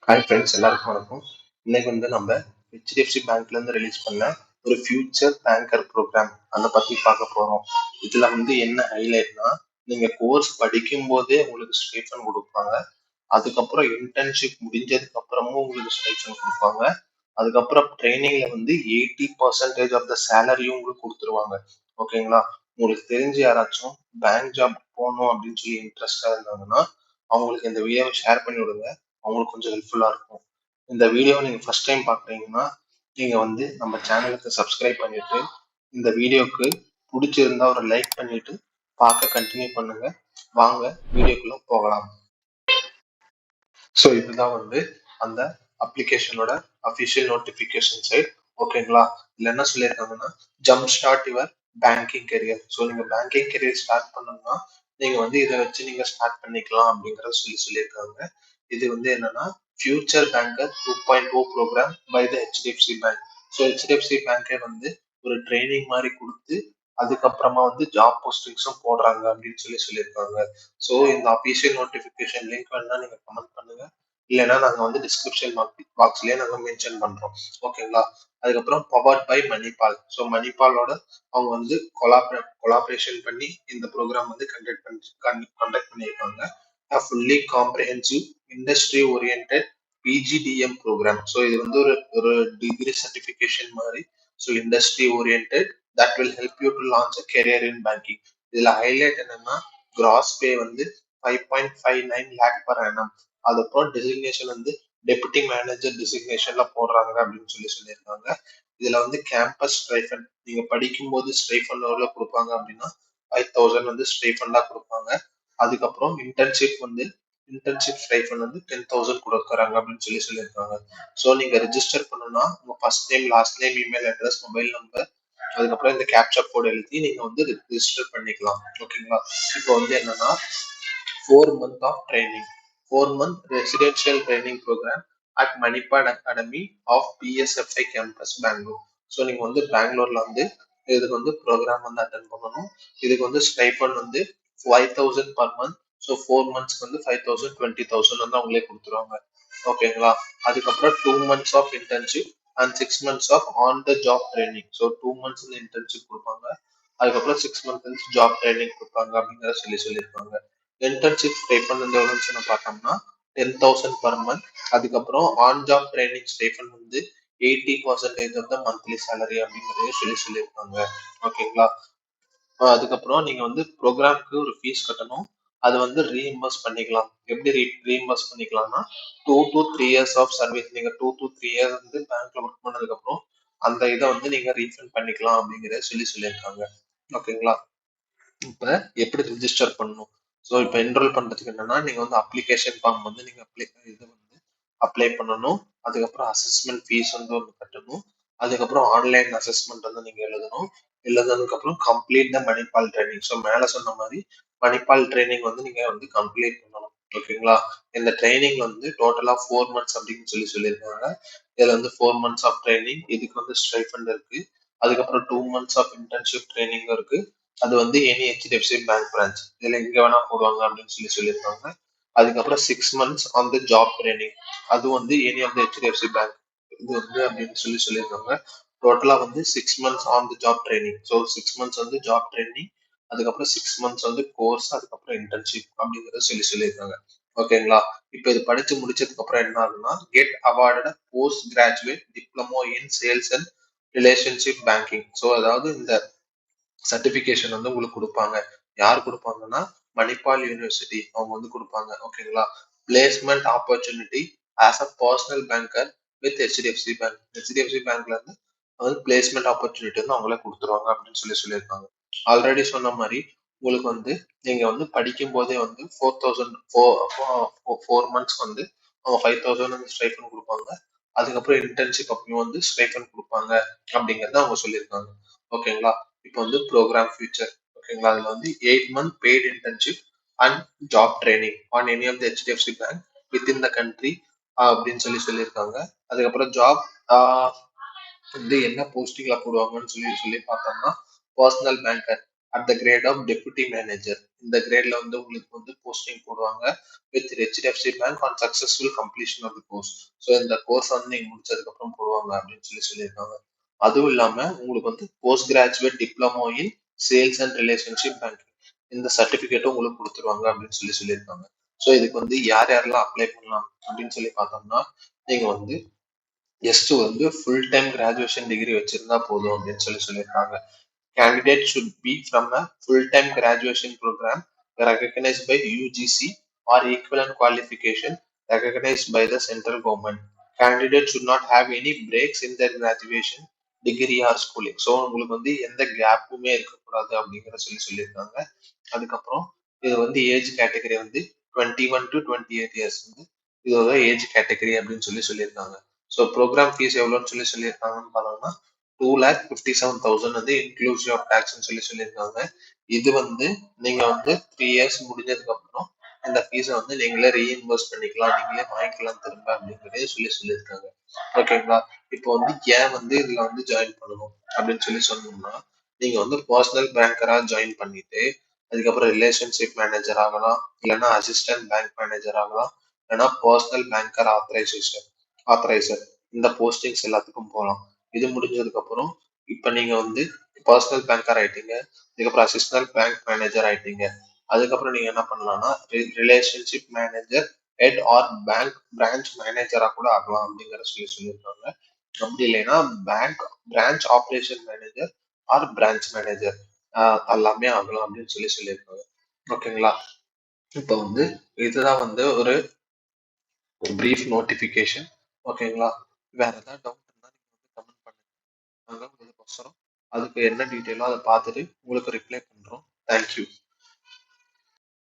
Hi friends, எல்லாருக்கும் வணக்கம். இன்னைக்கு நம்ம ஹெச்டிஎஃப்சி பேங்க்ல இருந்து ரிலீஸ் பண்ண ஒரு ஃபியூச்சர் பேங்கர் ப்ரோக்ராம் அதை பத்தி பார்க்க போறோம். இதுல என்ன ஹைலைட்னா, நீங்க கோர்ஸ் படிக்கும் போதே உங்களுக்கு ஸ்டைஃபன் கொடுப்பாங்க. அதுக்கப்புறம் இன்டர்ன்ஷிப் முடிஞ்சதுக்கு அப்புறமும் உங்களுக்கு ஸ்டைஃபன் கொடுப்பாங்க. அதுக்கப்புறம் ட்ரைனிங்ல 80% ஆஃப் த சேலரியும் உங்களுக்கு கொடுத்துருவாங்க. ஓகேங்களா? உங்களுக்கு தெரிஞ்சு யாராச்சும் பேங்க் ஜாப் போகணும் அப்படின்னு சொல்லி இன்ட்ரெஸ்டா இருந்தாங்கன்னா அவங்களுக்கு இந்த வீடியோவை ஷேர் பண்ணி விடுங்க. அவங்களுக்கு கொஞ்சம் ஹெல்ப்ஃபுல்லா இருக்கும். இந்த வீடியோவை நீங்க ஃபர்ஸ்ட் டைம் பார்க்குறீங்கன்னா நீங்க நம்ம சேனலுக்கு சப்ஸ்கிரைப் பண்ணிட்டு இந்த வீடியோக்கு பிடிச்சிருந்தா ஒரு லைக் பண்ணிட்டு பார்க்க கண்டினியூ பண்ணுங்க. வாங்க வீடியோக்குள்ள போகலாம். ஸோ இதுதான் அந்த அப்ளிகேஷனோட அஃபிஷியல் நோட்டிஃபிகேஷன் சைட். ஓகேங்களா? இதுல என்ன சொல்லியிருக்காங்கன்னா, jump start your banking career. So நீங்க பேங்கிங் கெரியர் ஸ்டார்ட் பண்ணணும்னா நீங்க இதை வச்சு நீங்க ஸ்டார்ட் பண்ணிக்கலாம் அப்படிங்கறத சொல்லியிருக்காங்க. இது என்னன்னா future banker 2.0 program by the HDFC bank. So HDFC பேங்கே ஒரு ட்ரைனிங் மாதிரி கொடுத்து அதுக்கப்புறமா ஜாப் போஸ்டிங்ஸும் போடுறாங்க அப்படின்னு சொல்லியிருக்காங்க. ஸோ இந்த அபிஷியல் நோட்டிஃபிகேஷன் லிங்க் வேணா நீங்க கமெண்ட் பண்ணுங்க. இல்லைன்னா நாங்க டிஸ்கிரிப்ஷன் பாக்ஸ்லயே நாங்க மென்ஷன் பண்றோம். ஓகேங்களா? அதுக்கப்புறம் பவர்ட் பை மணிபால். ஸோ மணிபாலோட அவங்க கொலாபரேஷன் பண்ணி இந்த ப்ரோக்ராம் கண்டக்ட் பண்ணியிருக்காங்க. Fully comprehensive industry oriented PGDM program. So இது ஒரு டிகிரி சர்டிஃபிகேஷன் மாதிரி. So industry oriented that will help you to launch a career in banking. இதுல ஹைலைட் என்னன்னா, gross pay 5.59 lakh per annum. அதுக்கப்புறம் டெசிக்னேஷன் டெபுட்டி மேனேஜர் டெசிக்னேஷன்ல போடுறாங்க அப்படின்னு சொல்லியிருக்காங்க. இதுல கேம்பஸ் ஸ்டைஃபன், நீங்க படிக்கும் போது ஸ்டைஃபன் எவ்வளவு கொடுப்பாங்க அப்படின்னா 5,000 ஸ்டைஃபன் தான் கொடுப்பாங்க. அதுக்கப்புறம் இன்டர்ன்ஷிப் ஸ்டைஃபன் 10,000 கொடுக்குறாங்க அப்படின்னு சொல்லியிருக்காங்க. ஸோ நீங்க ரெஜிஸ்டர் பண்ணணும்னா உங்க first name, last name, email address, mobile number, அதுக்கப்புறம் இந்த கேப்சா கோட் எழுதி நீங்க ரெஜிஸ்டர் பண்ணிக்கலாம். ஓகேங்களா? இப்போ என்னன்னா 4 month of training, 4 month residential training program at Manipal Academy of PSFI campus Bangalore. So நீங்க பெங்களூர்ல இதுக்கு ப்ரோக்ராம் அட்டன் பண்ணணும். இதுக்கு stipend 5,000 per month. So 4 months 5,000, 20,000 அவங்களே கொடுத்துருவாங்க. ஓகேங்களா? அதுக்கப்புறம் 2 months of internship and 6 months of on the job training. So 2 months internship கொடுப்பாங்க. அதுக்கப்புறம் 6 months ஜாப் ட்ரைனிங் கொடுப்பாங்க அப்படிங்கிறத சொல்லியிருக்காங்க. இன்டர்ன்ஷிப் ஸ்டைஃபன் எவ்வளோன்னு பார்த்தோம்னா 10,000 per month. அதுக்கப்புறம் on job training stipend 80% of the monthly salary அப்படிங்கிறதையும் சொல்லியிருக்காங்க. ஓகேங்களா? அதுக்கப்புறம் நீங்க ப்ரோக்ராம்க்கு ஒரு ஃபீஸ் கட்டணும். அது ரீஇம்பர்ஸ் பண்ணிக்கலாம். எப்படி ரீஇம்பர்ஸ் பண்ணிக்கலாம்னா 2 to 3 years ஆஃப் சர்வீஸ். நீங்க 2 to 3 years பேங்க்ல ஒர்க் பண்ணதுக்கு அப்புறம் அந்த இதை நீங்க ரீஃபண்ட் பண்ணிக்கலாம் அப்படிங்கிறத சொல்லியிருக்காங்க. ஓகேங்களா? இப்ப எப்படி ரிஜிஸ்டர் பண்ணணும்? ஸோ இப்போ என்ரோல் பண்றதுக்கு என்னன்னா, நீங்க அப்ளிகேஷன் ஃபார்ம் நீங்க அப்ளை பண்ணணும். அதுக்கப்புறம் அசஸ்மெண்ட் ஃபீஸ் ஒன்று கட்டணும். அதுக்கப்புறம் ஆன்லைன் அசஸ்மெண்ட் நீங்க எழுதணும். எழுதுனதுக்கு அப்புறம் complete the Manipal training. So மேல சொன்ன மாதிரி மணிபால் ட்ரைனிங் நீங்க கம்ப்ளீட் பண்ணணும். ஓகேங்களா? இந்த ட்ரைனிங் டோட்டலா 4 months அப்படின்னு சொல்லியிருக்காங்க. இதுல 4 months ஆஃப் ட்ரைனிங், இதுக்கு ஸ்டைஃபண்ட் இருக்கு. அதுக்கப்புறம் 2 months ஆஃப் இன்டர்ன்ஷிப் ட்ரைனிங் இருக்கு. அது எனி ஹெச்டிஎஃப்சி பேங்க் பிரான்ச் இதுல எங்க வேணா போடுவாங்க அப்படின்னு சொல்லியிருக்காங்க. அதுக்கப்புறம் 6 months on the job training. அது any of the HDFC bank இது அப்படின்னு சொல்லியிருக்காங்க. டோட்டலா 6 months on the job training. So 6 months job training, அதுக்கப்புறம் 6 months கோர்ஸ், அதுக்கப்புறம் இன்டர்ன்ஷிப் அப்படிங்கறத சொல்லியிருக்காங்க. ஓகேங்களா? இப்போ இது படிச்சு முடிச்சதுக்கு அப்புறம் என்ன ஆகுதுன்னா, get awarded post graduate diploma in sales and relationship banking. So அதாவது இந்த சர்டிபிகேஷன் உங்களுக்கு கொடுப்பாங்க. யார் கொடுப்பாங்கன்னா மணிபால் யூனிவர்சிட்டி அவங்க கொடுப்பாங்க. ஓகேங்களா? Placement opportunity as a personal banker with HDFC bank. HDFC பேங்க்ல பிளேஸ்மெண்ட் ஆப்பர்ச்சுனிட்டி அவங்களே கொடுத்துருவாங்க அப்படின்னு சொல்லியிருக்காங்க. ஆல்ரெடி சொன்ன மாதிரி உங்களுக்கு நீங்க படிக்கும் போதே 4 months அவங்க 5,000 ஸ்டைஃபன் கொடுப்பாங்க. அதுக்கப்புறம் இன்டர்ன்ஷிப் அப்பயும் ஸ்டைஃபன் கொடுப்பாங்க அப்படிங்கறத அவங்க சொல்லியிருக்காங்க. ஓகேங்களா? இப்போ ப்ரோக்ராம் ஃபியூச்சர். ஓகேங்களா? அதுல 8 month paid internship and job training on any of the HDFC bank within the country அப்படின்னு சொல்லியிருக்காங்க. அதுக்கப்புறம் ஜாப் என்ன போஸ்டிங்ல போடுவாங்கன்னு சொல்லி பார்த்தோம்னா personal banker at the grade of deputy manager. இந்த கிரேட்ல வந்து உங்களுக்கு வந்து போஸ்டிங் போடுவாங்க with HDFC bank on successful completion of the course. So இந்த கோர்ஸ் வந்து நீங்க முடிச்சதுக்கு அப்புறம் போடுவாங்க அப்படின்னு சொல்லியிருக்காங்க. அதுவும் இல்லாம உங்களுக்கு வந்து post graduate diploma in sales and relationship banking இந்த சர்டிபிகேட்டும் உங்களுக்கு கொடுத்துருவாங்க அப்படின்னு சொல்லியிருக்காங்க. ஸோ இதுக்கு வந்து யார் யாரெல்லாம் அப்ளை பண்ணலாம் அப்படின்னு சொல்லி பார்த்தோம்னா, நீங்க வந்து ஜஸ்ட் வந்து ஃபுல் டைம் கிராஜுவேஷன் டிகிரி வச்சிருந்தா போதும் அப்படின்னு சொல்லியிருக்காங்க. Candidates should be from a full-time graduation program recognized by UGC or equivalent qualification recognized by the central government. Candidates should not have any breaks in their graduation degree or schooling. So உங்களுக்கு வந்து எந்த கேப்புமே இருக்கக்கூடாது அப்படிங்கிற சொல்லியிருக்காங்க. அதுக்கப்புறம் இது வந்து age category வந்து 21 to 28 இயர்ஸ் வந்து இதோட ஏஜ் கேட்டகரி அப்படின்னு சொல்லியிருக்காங்க. ஸோ ப்ரோக்ராம் ஃபீஸ் எவ்வளோன்னு சொல்லியிருக்காங்கன்னு பார்த்தோம்னா 2,57,000 வந்து இன்க்ளூசிவ் ஆஃப் டாக்ஸ்ன்னு சொல்லியிருக்காங்க. இது வந்து நீங்க வந்து 3 இயர்ஸ் முடிஞ்சதுக்கு அப்புறம் இந்த ஃபீஸை வந்து நீங்களே ரீஇன்வெஸ்ட் பண்ணிக்கலாம், நீங்களே வாங்கிக்கலாம் திரும்ப அப்படிங்கிறதே சொல்லியிருக்காங்க. ஓகேங்களா? இப்போ வந்து ஏன் வந்து இதுல வந்து ஜாயின் பண்ணணும் அப்படின்னு சொன்னோம்னா, நீங்க வந்து பர்சனல் பேங்கரா ஜாயின் பண்ணிட்டு அதுக்கப்புறம் ரிலேஷன்ஷிப் மேனேஜர் ஆகலாம், இல்லைன்னா அசிஸ்டன்ட் பேங்க் மேனேஜர் ஆகலாம், இல்லைன்னா பர்சனல் பேங்கர் ஆத்தரைசர் இந்த போஸ்டிங்ஸ் எல்லாத்துக்கும் போகலாம். இது முடிஞ்சதுக்கு அப்புறம் இப்ப நீங்க வந்து பர்சனல் பேங்கர் ஆயிட்டீங்க, அதுக்கப்புறம் அசிஸ்டன்ட் பேங்க் மேனேஜர் ஆயிட்டீங்க. அதுக்கப்புறம் நீங்க என்ன பண்ணலாம்னா relationship manager head or bank branch மேனேஜரா கூட ஆகலாம் அப்படிங்கிற சொல்லியிருக்காங்க. அப்படி இல்லைன்னா bank branch operation manager or branch manager எல்லாமே ஆகலாம் அப்படின்னு சொல்லியிருக்காங்க. ஓகேங்களா? இப்போ வந்து இதுதான் வந்து ஒரு பிரீஃப் நோட்டிஃபிகேஷன். ஓகேங்களா? வேற ஏதாவது டவுட் இருந்தா நீங்க வந்து கமெண்ட் பண்ணுங்க. நாங்க உங்களுக்கோசரம் அதுக்கு என்ன டீட்டெயிலோ அதை பார்த்துட்டு உங்களுக்கு ரிப்ளை பண்றோம். தேங்க்யூ.